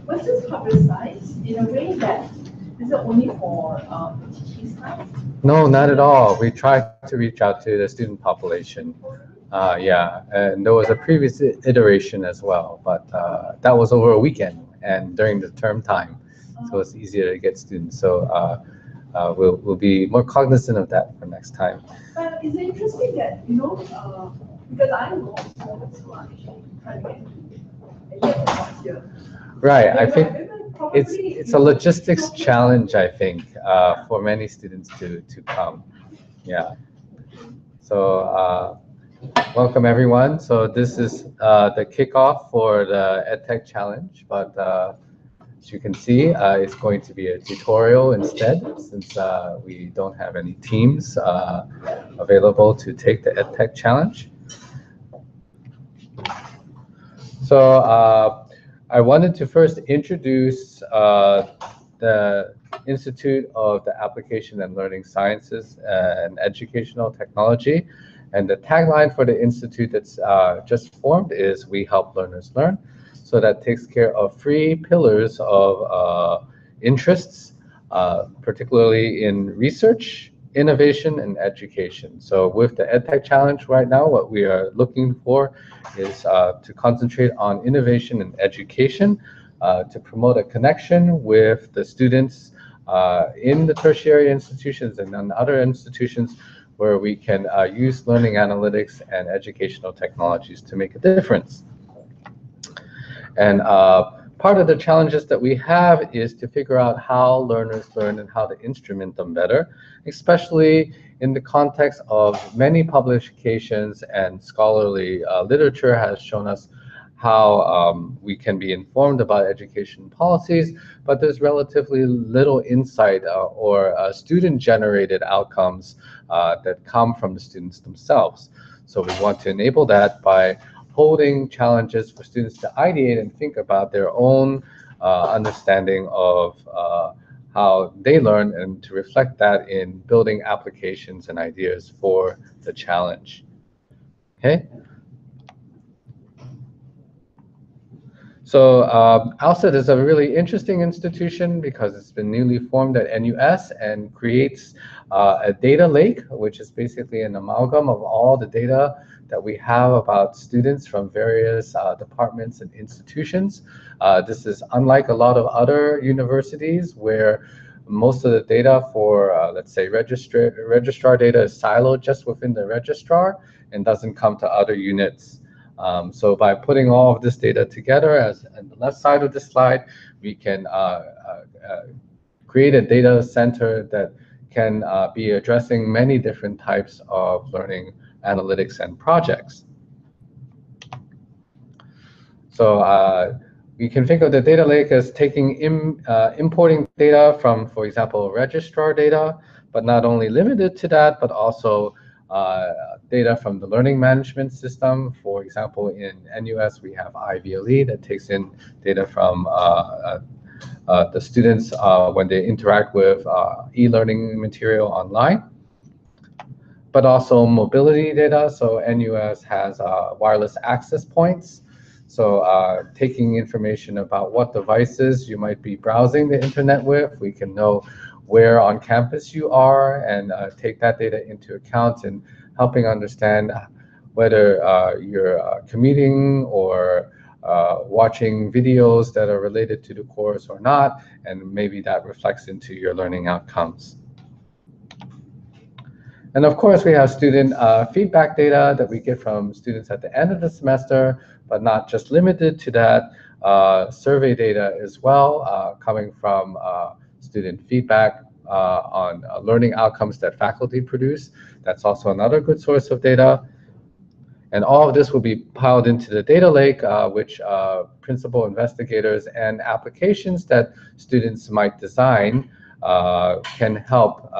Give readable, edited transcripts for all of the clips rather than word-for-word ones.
Was this publicized in a way that is it only for teaching staff? No, not at all. We tried to reach out to the student population. Yeah, and there was a previous iteration as well, but that was over a weekend and during the term time, so it's easier to get students. So we'll be more cognizant of that for next time. But it's interesting that, because I know students who are actually trying to get here. Right, I think it's a logistics challenge, I think, for many students to come. Yeah. So welcome everyone. So this is the kickoff for the EdTech challenge, but as you can see, it's going to be a tutorial instead, since we don't have any teams available to take the EdTech challenge. So I wanted to first introduce the Institute of the Application and Learning Sciences and Educational Technology. And the tagline for the institute that's just formed is "We help learners learn." So that takes care of 3 pillars of interests, particularly in research, innovation, and education. So with the EdTech challenge right now, what we are looking for is to concentrate on innovation and education, to promote a connection with the students in the tertiary institutions and in other institutions where we can use learning analytics and educational technologies to make a difference. And part of the challenges that we have is to figure out how learners learn and how to instrument them better, especially in the context of many publications and scholarly literature has shown us how we can be informed about education policies, but there's relatively little insight or student-generated outcomes that come from the students themselves. So we want to enable that by holding challenges for students to ideate and think about their own understanding of how they learn and to reflect that in building applications and ideas for the challenge. Okay. So ALSET is a really interesting institution because it's been newly formed at NUS and creates a data lake, which is basically an amalgam of all the data that we have about students from various departments and institutions. This is unlike a lot of other universities where most of the data for, let's say, registrar data is siloed just within the registrar and doesn't come to other units. So by putting all of this data together, as on the left side of the slide, we can create a data center that can be addressing many different types of learning analytics and projects. So we can think of the data lake as taking importing data from, for example, registrar data, but not only limited to that, but also data from the learning management system. For example, in NUS, we have IVLE that takes in data from the students when they interact with e-learning material online, but also mobility data. So NUS has wireless access points. So taking information about what devices you might be browsing the internet with, we can know where on campus you are and take that data into account in helping understand whether you're commuting or watching videos that are related to the course or not, and maybe that reflects into your learning outcomes. And of course, we have student feedback data that we get from students at the end of the semester, but not just limited to that. Survey data as well, coming from student feedback on learning outcomes that faculty produce. That's also another good source of data. And all of this will be piled into the data lake, which principal investigators and applications that students might design can help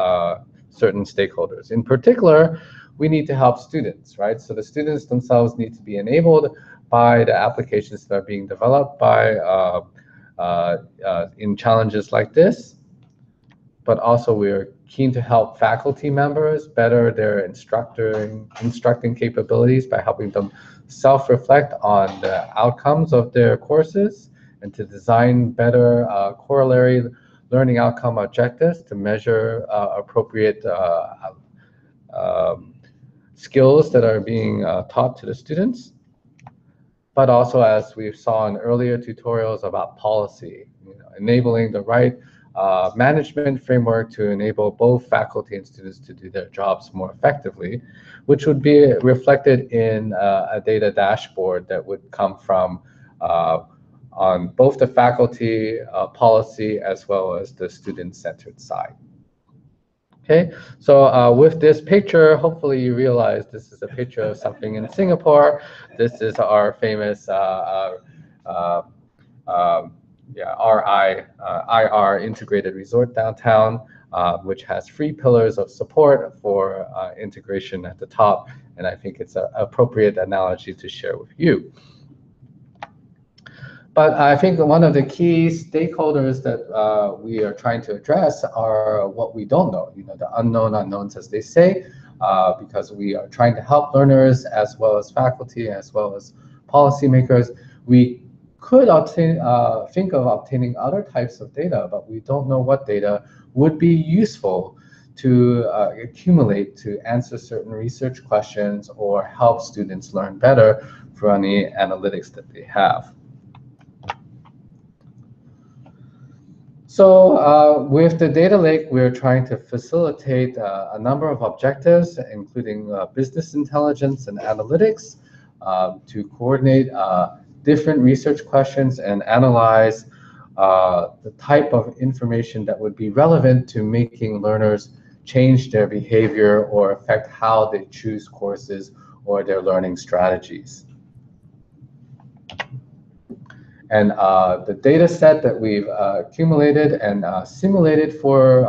certain stakeholders. In particular, we need to help students, right? So the students themselves need to be enabled by the applications that are being developed by in challenges like this. But also we're keen to help faculty members better their instructing capabilities by helping them self-reflect on the outcomes of their courses and to design better corollary learning outcome objectives to measure appropriate skills that are being taught to the students. But also, as we saw in earlier tutorials about policy, enabling the right management framework to enable both faculty and students to do their jobs more effectively, which would be reflected in a data dashboard that would come from on both the faculty policy as well as the student-centered side. Okay, so with this picture, hopefully you realize this is a picture of something in Singapore. This is our famous IR integrated resort downtown, which has 3 pillars of support for integration at the top, and I think it's an appropriate analogy to share with you. But I think one of the key stakeholders that we are trying to address are what we don't know, the unknown unknowns, as they say, because we are trying to help learners as well as faculty, as well as policymakers. We could think of obtaining other types of data, but we don't know what data would be useful to accumulate to answer certain research questions or help students learn better for any analytics that they have. So with the data lake, we're trying to facilitate a number of objectives, including business intelligence and analytics, to coordinate different research questions and analyze the type of information that would be relevant to making learners change their behavior or affect how they choose courses or their learning strategies. And the data set that we've accumulated and simulated for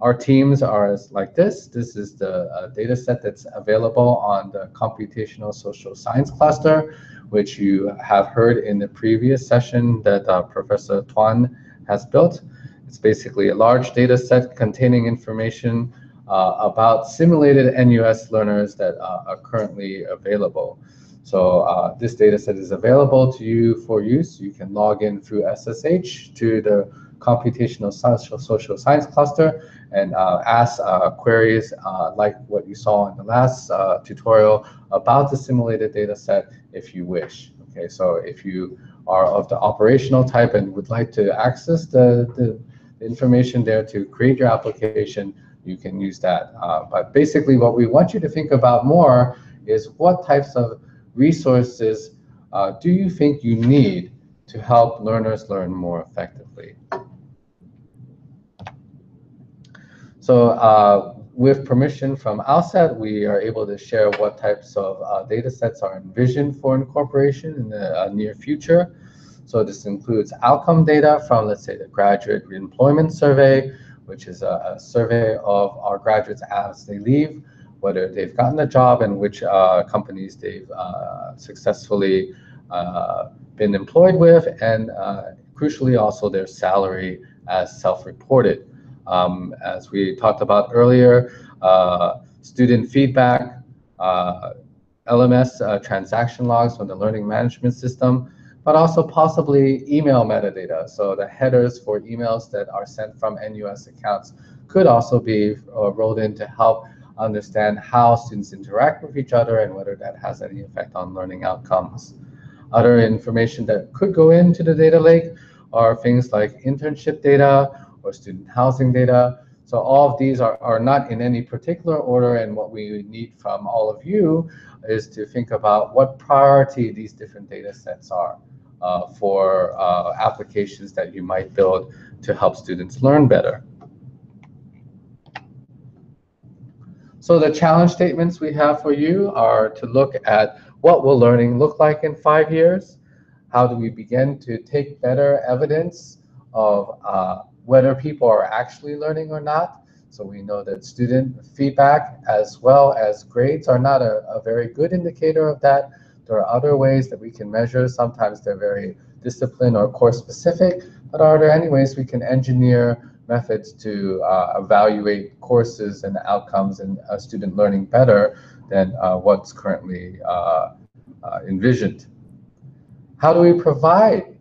our teams are like this. This is the data set that's available on the computational social science cluster, which you have heard in the previous session that Professor Tuan has built. It's basically a large data set containing information about simulated NUS learners that are currently available. So this data set is available to you for use. You can log in through SSH to the computational social science cluster and ask queries like what you saw in the last tutorial about the simulated data set if you wish. Okay, so if you are of the operational type and would like to access the information there to create your application, you can use that. But basically what we want you to think about more is what types of resources do you think you need to help learners learn more effectively? So with permission from ALSET, we are able to share what types of data sets are envisioned for incorporation in the near future. So this includes outcome data from, let's say, the graduate reemployment survey, which is a survey of our graduates as they leave, whether they've gotten a job and which companies they've successfully been employed with, and crucially also their salary as self-reported. As we talked about earlier, student feedback, LMS transaction logs from the learning management system, but also possibly email metadata. So the headers for emails that are sent from NUS accounts could also be rolled in to help understand how students interact with each other and whether that has any effect on learning outcomes. Other information that could go into the data lake are things like internship data or student housing data. So all of these are not in any particular order, and what we need from all of you is to think about what priority these different data sets are for applications that you might build to help students learn better. So the challenge statements we have for you are to look at what will learning look like in 5 years? How do we begin to take better evidence of whether people are actually learning or not? So we know that student feedback as well as grades are not a very good indicator of that. There are other ways that we can measure. Sometimes they're very discipline or course specific, but are there any ways we can engineer methods to evaluate courses and outcomes and student learning better than what's currently envisioned. How do we provide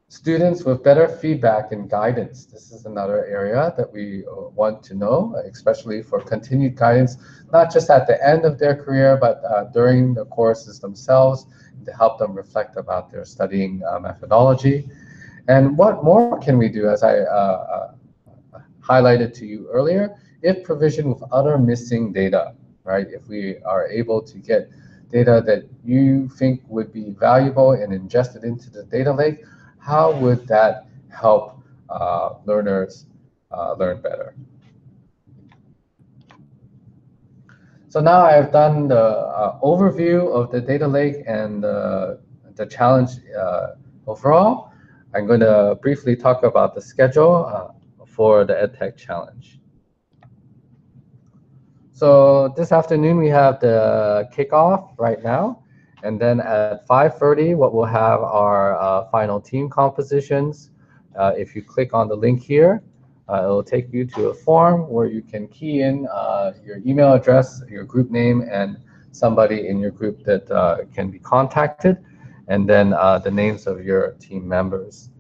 students with better feedback and guidance? This is another area that we want to know, especially for continued guidance, not just at the end of their career, but during the courses themselves, to help them reflect about their studying methodology. And what more can we do, as I highlighted to you earlier, if provisioned with other missing data, right? If we are able to get data that you think would be valuable and ingested into the data lake, how would that help learners learn better? So now I've done the overview of the data lake and the challenge overall. I'm going to briefly talk about the schedule for the EdTech challenge. So this afternoon we have the kickoff right now, and then at 5:30 what we'll have are final team compositions. If you click on the link here, it will take you to a form where you can key in your email address, your group name, and somebody in your group that can be contacted, and then the names of your team members.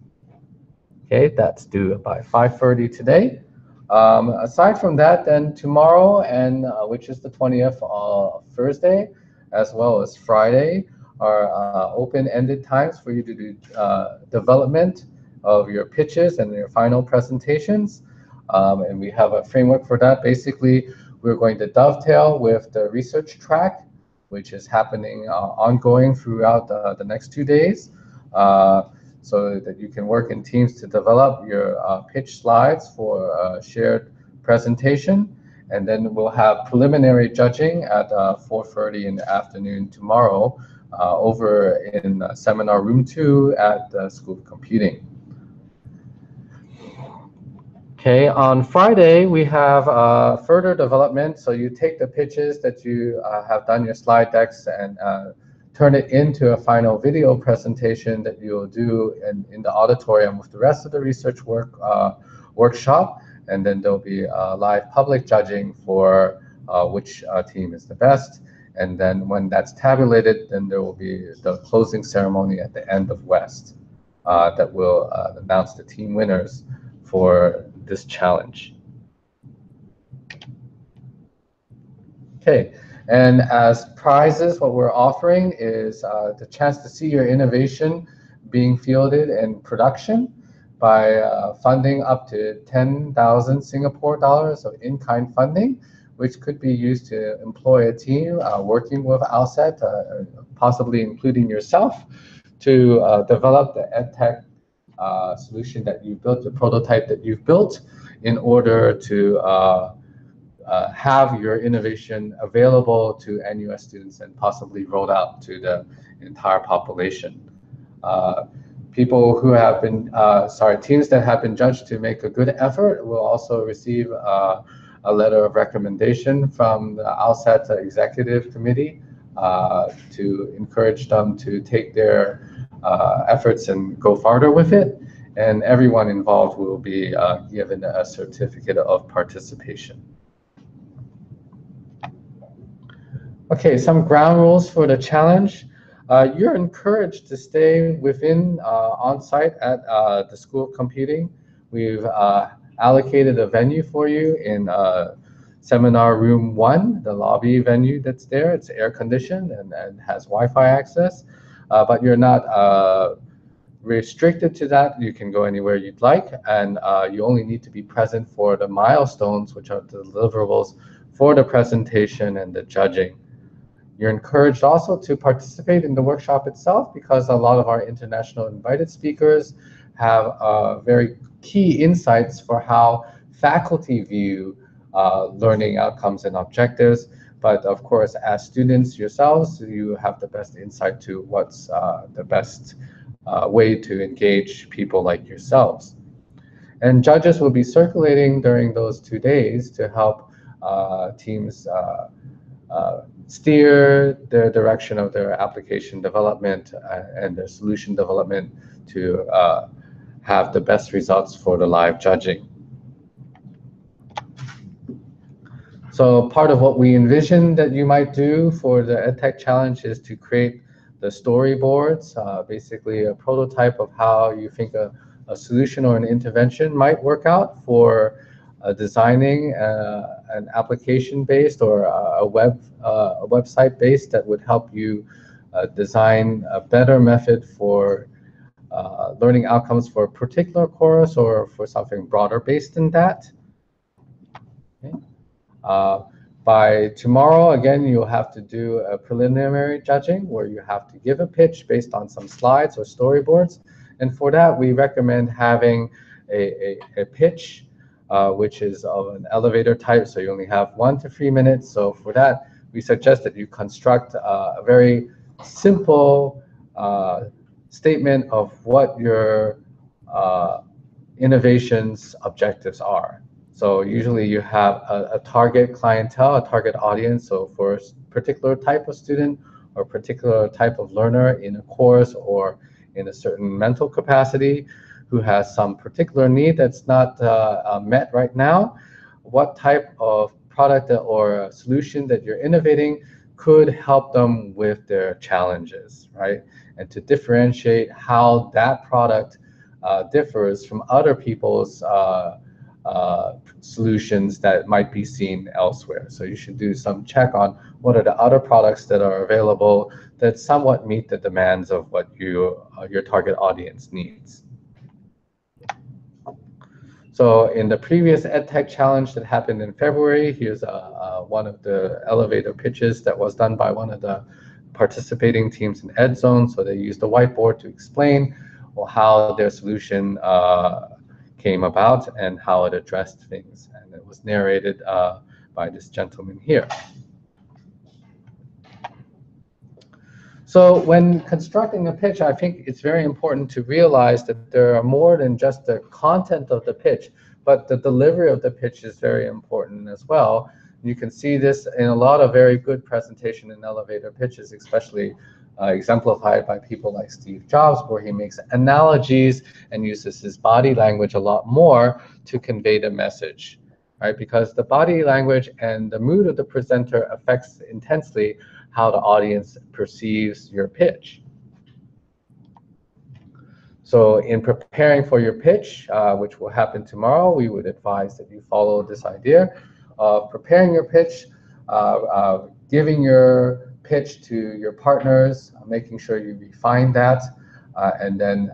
Okay, that's due by 5:30 today. Aside from that, then tomorrow, and which is the 20th, Thursday, as well as Friday, are open-ended times for you to do development of your pitches and your final presentations. And we have a framework for that. Basically, we're going to dovetail with the research track, which is happening ongoing throughout the next 2 days, so that you can work in teams to develop your pitch slides for a shared presentation. And then we'll have preliminary judging at 4:30 in the afternoon tomorrow over in seminar room 2 at the School of Computing. Okay, on Friday, we have further development. So you take the pitches that you have done your slide decks and turn it into a final video presentation that you'll do in the auditorium with the rest of the research workshop. And then there'll be live public judging for which team is the best. And then when that's tabulated, then there will be the closing ceremony at the end of WESST that will announce the team winners for this challenge. Okay. And as prizes, what we're offering is the chance to see your innovation being fielded in production by funding up to 10,000 Singapore dollars of in-kind funding, which could be used to employ a team working with ALSET, possibly including yourself, to develop the EdTech solution that you built, the prototype that you've built, in order to have your innovation available to NUS students and possibly rolled out to the entire population. People who have been, teams that have been judged to make a good effort will also receive a letter of recommendation from the ALSET Executive Committee to encourage them to take their efforts and go farther with it. And everyone involved will be given a certificate of participation. Okay, some ground rules for the challenge. You're encouraged to stay within on-site at the School of Computing. We've allocated a venue for you in seminar room 1, the lobby venue that's there. It's air-conditioned and has Wi-Fi access, but you're not restricted to that. You can go anywhere you'd like, and you only need to be present for the milestones, which are the deliverables for the presentation and the judging. You're encouraged also to participate in the workshop itself, because a lot of our international invited speakers have very key insights for how faculty view learning outcomes and objectives. But of course, as students yourselves, you have the best insight to what's the best way to engage people like yourselves. And judges will be circulating during those 2 days to help teams steer the direction of their application development and their solution development to have the best results for the live judging. So part of what we envision that you might do for the EdTech challenge is to create the storyboards, basically a prototype of how you think a solution or an intervention might work out for designing an application-based or a website-based that would help you design a better method for learning outcomes for a particular course or for something broader based than that. Okay. By tomorrow, again, you'll have to do a preliminary judging where you have to give a pitch based on some slides or storyboards. And for that, we recommend having a pitch, which is of an elevator type, so you only have 1 to 3 minutes. So for that, we suggest that you construct a very simple statement of what your innovation's objectives are. So usually you have a target clientele, a target audience. So for a particular type of student or a particular type of learner in a course or in a certain mental capacity who has some particular need that's not met right now, what type of product or solution that you're innovating could help them with their challenges, right? And to differentiate how that product differs from other people's solutions that might be seen elsewhere. So you should do some check on what are the other products that are available that somewhat meet the demands of what your target audience needs. So in the previous EdTech challenge that happened in February, here's one of the elevator pitches that was done by one of the participating teams in EdZone. So they used the whiteboard to explain how their solution came about and how it addressed things. And it was narrated by this gentleman here. So when constructing a pitch, I think it's very important to realize that there are more than just the content of the pitch, but the delivery of the pitch is very important as well. You can see this in a lot of very good presentation and elevator pitches, especially exemplified by people like Steve Jobs, where he makes analogies and uses his body language a lot more to convey the message, right? Because the body language and the mood of the presenter affects intensely how the audience perceives your pitch. So in preparing for your pitch, which will happen tomorrow, we would advise that you follow this idea of preparing your pitch, giving your pitch to your partners, making sure you refine that, and then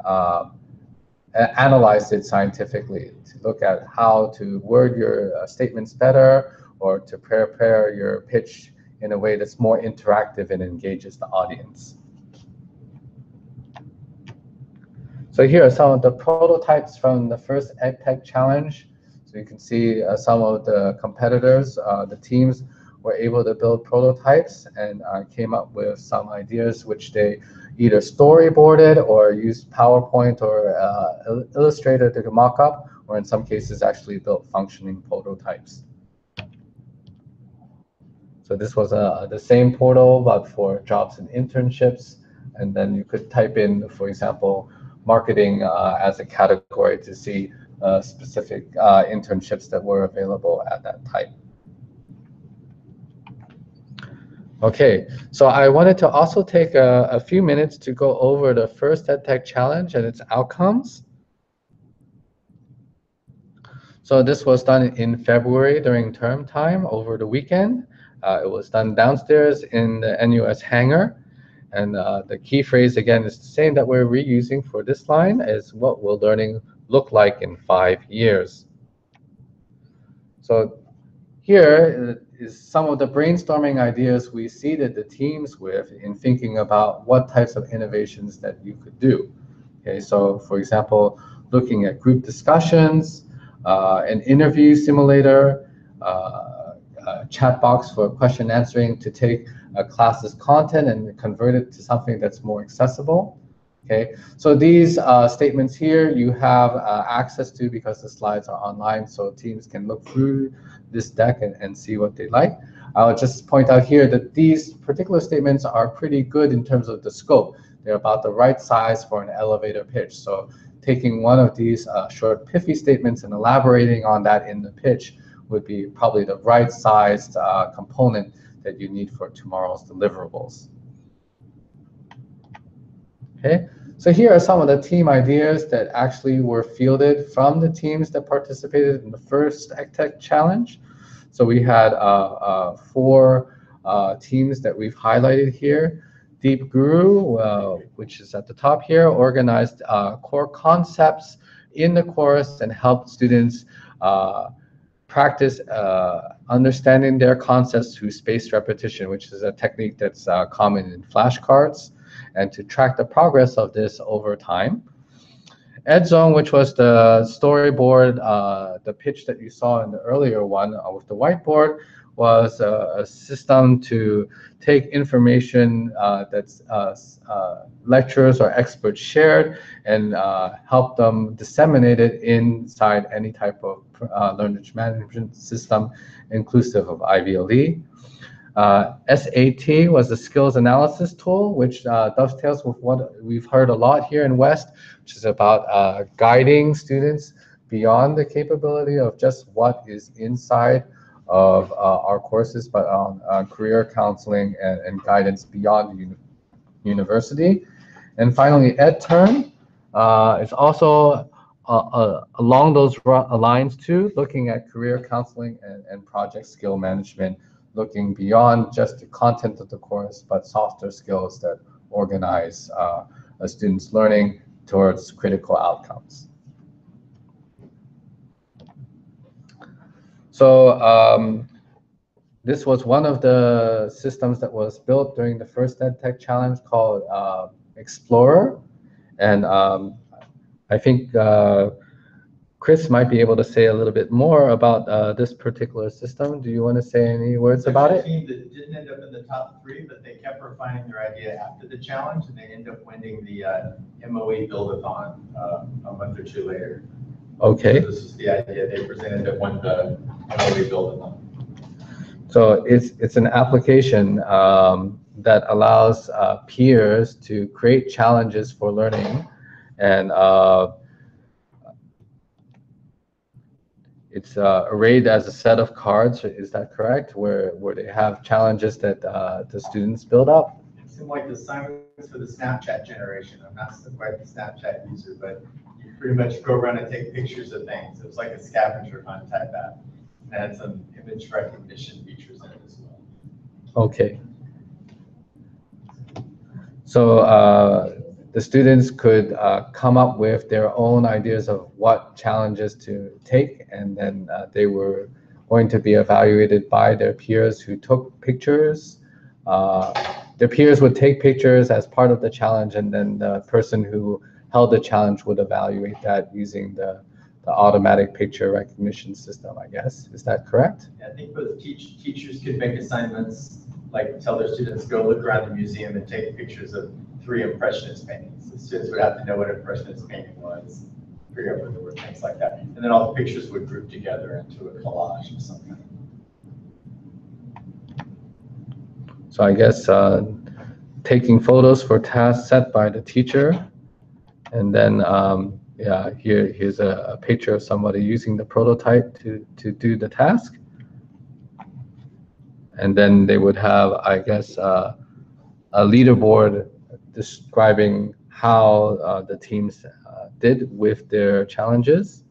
analyze it scientifically to look at how to word your statements better or to prepare your pitch in a way that's more interactive and engages the audience. So here are some of the prototypes from the first EdTech challenge. So you can see some of the competitors, the teams were able to build prototypes and came up with some ideas which they either storyboarded or used PowerPoint or Illustrator to mock up, or in some cases actually built functioning prototypes. So this was the same portal, but for jobs and internships. And then you could type in, for example, marketing as a category to see specific internships that were available at that time. Okay, so I wanted to also take a few minutes to go over the first EdTech challenge and its outcomes. So this was done in February during term time over the weekend. It was done downstairs in the NUS hangar. And the key phrase, again, is the same that we're reusing for this line, is what will learning look like in 5 years? So here is some of the brainstorming ideas we seeded the teams with in thinking about what types of innovations that you could do. Okay, so for example, looking at group discussions, an interview simulator, a chat box for question answering to take a class's content and convert it to something that's more accessible. Okay, so these statements here you have access to because the slides are online, so teams can look through this deck and see what they like. I'll just point out here that these particular statements are pretty good in terms of the scope. They're about the right size for an elevator pitch. So taking one of these short pithy statements and elaborating on that in the pitch would be probably the right sized component that you need for tomorrow's deliverables. Okay, so here are some of the team ideas that actually were fielded from the teams that participated in the first EdTech challenge. So we had 4 teams that we've highlighted here. Deep Guru, which is at the top here, organized core concepts in the course and helped students practice understanding their concepts through spaced repetition, which is a technique that's common in flashcards, and to track the progress of this over time. EdZone, which was the storyboard, the pitch that you saw in the earlier one with the whiteboard, was a system to take information that's lecturers or experts shared and help them disseminate it inside any type of learning management system, inclusive of IVLE. SAT was the skills analysis tool, which dovetails with what we've heard a lot here in WEST, which is about guiding students beyond the capability of just what is inside of our courses, but on career counseling and guidance beyond the university. And finally, EdTurn is also along those lines too, looking at career counseling and project skill management, looking beyond just the content of the course, but softer skills that organize a student's learning towards critical outcomes. So this was one of the systems that was built during the first EdTech challenge called Explorer. And I think Chris might be able to say a little bit more about this particular system. Do you want to say any words about it? There's a team that didn't end up in the top 3, but they kept refining their idea after the challenge, and they ended up winning the MOE Build-a-thon a month or 2 later. Okay. So this is the idea they presented that won the MOE Build-a-thon. So it's an application that allows peers to create challenges for learning, and it's arrayed as a set of cards. Is that correct? Where they have challenges that the students build up. It seemed like the assignments for the Snapchat generation. I'm not quite the Snapchat user, but you pretty much go around and take pictures of things. It was like a scavenger hunt type app. And had some image recognition features in it as well. Okay. So the students could come up with their own ideas of what challenges to take, and then they were going to be evaluated by their peers who took pictures. Their peers would take pictures as part of the challenge, and then the person who held the challenge would evaluate that using the automatic picture recognition system, I guess. Is that correct? Yeah, I think both teachers could make assignments, like tell their students, go look around the museum and take pictures of 3 Impressionist paintings. The students would have to know what Impressionist painting was, figure out where there were things like that. And then all the pictures would group together into a collage of some kind. So I guess taking photos for tasks set by the teacher, and then yeah, here's a picture of somebody using the prototype to do the task. And then they would have, I guess, a leaderboard describing how the teams did with their challenges.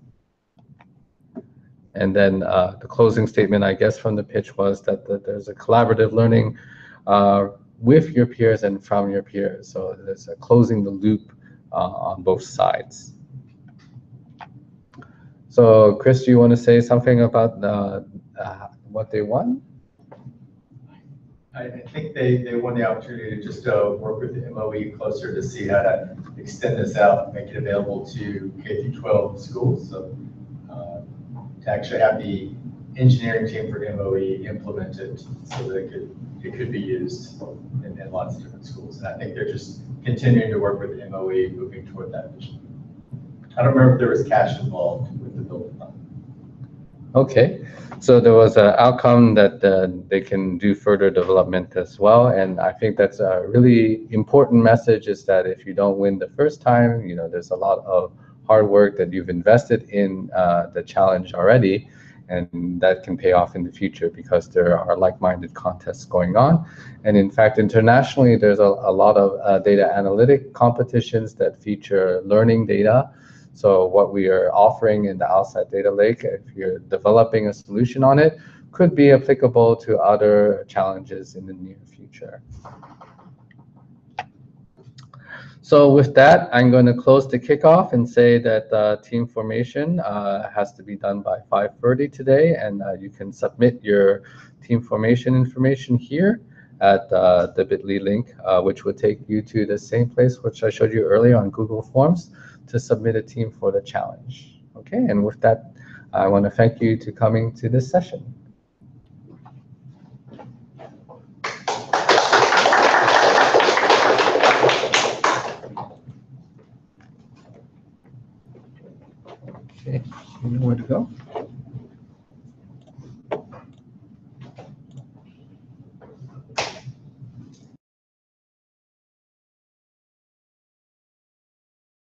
And then the closing statement, I guess, from the pitch was that there's a collaborative learning with your peers and from your peers. So there's a closing the loop on both sides. So, Chris, do you want to say something about what they won? I think they won the opportunity to just work with the MOE closer to see how to extend this out, make it available to K-12 schools. So to actually have the engineering team for MOE implement it so that it could be used in lots of different schools. And I think they're just continuing to work with the MOE, moving toward that vision. I don't remember if there was cash involved with the build-a-thon. Okay, so there was an outcome that they can do further development as well, and I think that's a really important message, is that if you don't win the first time, you know, there's a lot of hard work that you've invested in the challenge already, And that can pay off in the future because there are like-minded contests going on. And in fact, internationally, there's a lot of data analytic competitions that feature learning data. So what we are offering in the ALSET Data Lake, if you're developing a solution on it, could be applicable to other challenges in the near future. So with that, I'm going to close the kickoff and say that team formation has to be done by 5:30 today, and you can submit your team formation information here at the bit.ly link, which will take you to the same place which I showed you earlier on Google Forms to submit a team for the challenge. Okay, and with that, I want to thank you to coming to this session. Okay, you know where to go?